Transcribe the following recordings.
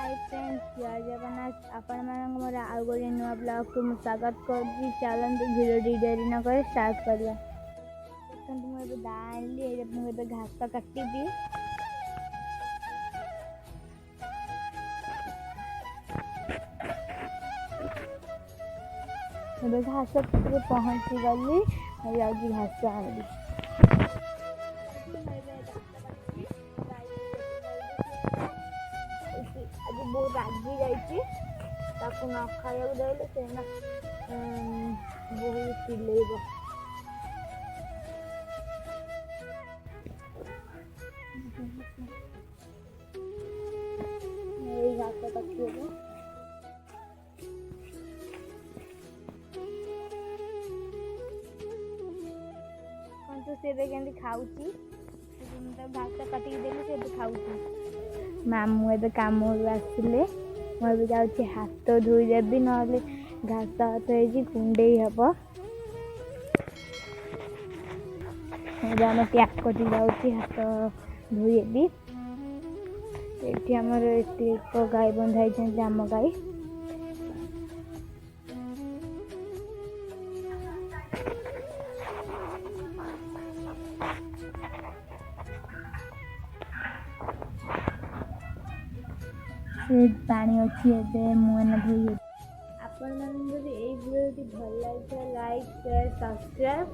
Hi friends, जय जगन्नाथ। आपण मानक मोर आउ गोटे नुआ ब्लॉग को स्वागत करुँगी। चलते भिडियो डेरी न कर स्टार्ट करिया। देखते मुझे दाली मुझे घास काटी घास पहुँची गली जाऊँगी घास आनी आज बहुत रागी जाइए न खाया देले से ना बहुत चिल्लेब। घास काटिए से खाऊँ घास काटिक देली से खाऊँ। मामू ए कम आसले मुझे जाऊँगी हाथ धोईदेवी ना घास हाथ हो कुंडे हम आम टैप कटी जाऊँगी हाथ धोईदेवी। ये आमर एक गाय बंधाई आम गाय पानी अच्छी मुझे धोई। आपण मैंने भिडियो भल लगे लाइक शेयर सब्सक्राइब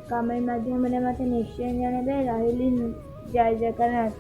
कमेंट माध्यम मत निश्चय जनइबे। रही जय जगन्नाथ।